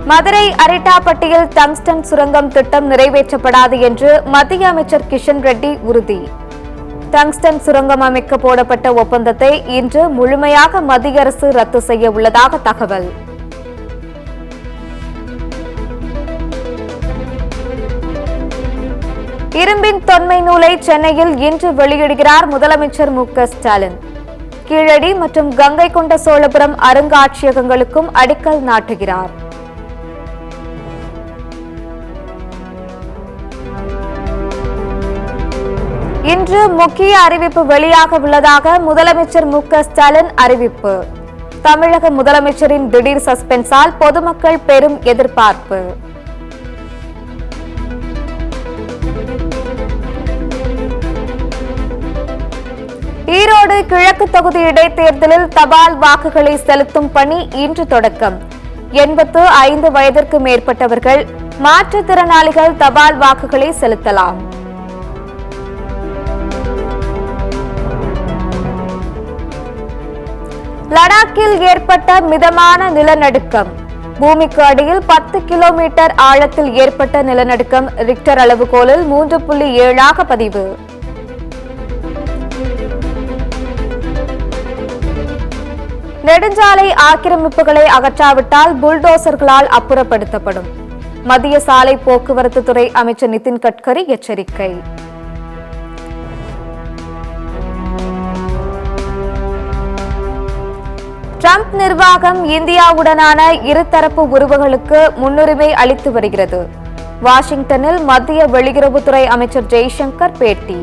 Madurai அரிட்டாப்பட்டியில் tungsten சுரங்கம் திட்டம் நிறைவேற்றப்படாது என்று மத்திய அமைச்சர் கிஷன் ரெட்டி உறுதி. டங்ஸ்டன் சுரங்கம் அமைக்க போடப்பட்ட ஒப்பந்தத்தை இன்று முழுமையாக மத்திய அரசு ரத்து செய்ய உள்ளதாக தகவல். இரும்பின் தொன்மை நூலை சென்னையில் இன்று வெளியிடுகிறார் முதலமைச்சர் மு.க. ஸ்டாலின். கீழடி மற்றும் கங்கை கொண்ட சோழபுரம் அருங்காட்சியகங்களுக்கும் அடிக்கல் நாட்டுகிறார். இன்று முக்கிய அறிவிப்பு வெளியாக உள்ளதாக முதலமைச்சர் மு.க. ஸ்டாலின் அறிவிப்பு. தமிழக முதலமைச்சரின் திடீர் சஸ்பென்ஸால் பொதுமக்கள் பெரும் எதிர்பார்ப்பு. ஈரோடு கிழக்கு தொகுதி இடைத்தேர்தலில் தபால் வாக்குகளை செலுத்தும் பணி இன்று தொடக்கம். 85 வயதிற்கு மேற்பட்டவர்கள், மாற்றுத்திறனாளிகள் தபால் வாக்குகளை செலுத்தலாம். லடாக்கில் ஏற்பட்ட மிதமான நிலநடுக்கம். பூமிக்கு அடியில் 10 கிலோமீட்டர் ஆழத்தில் ஏற்பட்ட நிலநடுக்கம் ரிக்டர் அளவுகோலில் 3.7 பதிவு. நெடுஞ்சாலை ஆக்கிரமிப்புகளை அகற்றாவிட்டால் புல்டோசர்களால் அப்புறப்படுத்தப்படும். மத்திய சாலை போக்குவரத்து துறை அமைச்சர் நிதின் கட்கரி எச்சரிக்கை. டிரம்ப் நிர்வாகம் இந்தியாவுடனான இருதரப்பு உறவுகளுக்கு முன்னுரிமை அளித்து வருகிறது. வாஷிங்டனில் மத்திய வெளியுறவுத்துறை அமைச்சர் ஜெய்சங்கர் பேட்டி.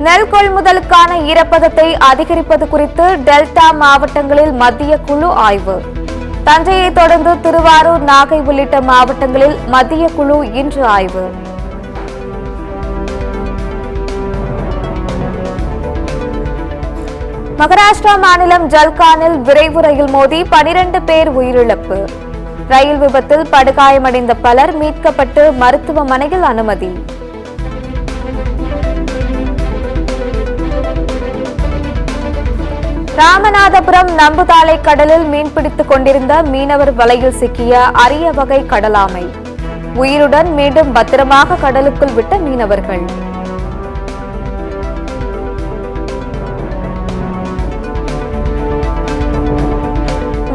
நெல் கொள்முதலுக்கான ஈரப்பதத்தை அதிகரிப்பது குறித்து டெல்டா மாவட்டங்களில் மத்திய குழு ஆய்வு. தஞ்சையை தொடர்ந்து திருவாரூர், நாகை உள்ளிட்ட மாவட்டங்களில் மத்திய குழு இன்று ஆய்வு. மகாராஷ்டிரா மாநிலம் ஜல்கானில் விரைவு ரயில் மோதி 12 பேர் உயிரிழப்பு. ரயில் விபத்தில் படுகாயமடைந்த பலர் மீட்கப்பட்டு மருத்துவமனையில் அனுமதி. ராமநாதபுரம் நம்புதாளை கடலில் மீன்பிடித்துக் கொண்டிருந்த மீனவர் வலையில் சிக்கிய அரிய வகை கடலாமை. உயிருடன் மீண்டும் பத்திரமாக கடலுக்குள் விட்ட மீனவர்கள்.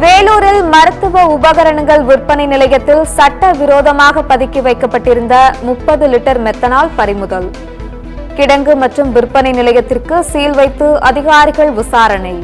வேலூரில் மருத்துவ உபகரணங்கள் விற்பனை நிலையத்தில் சட்டவிரோதமாக பதுக்கி வைக்கப்பட்டிருந்த 30 லிட்டர் மெத்தனால் பறிமுதல். கிடங்கு மற்றும் விற்பனை நிலையத்திற்கு சீல் வைத்து அதிகாரிகள் விசாரணை.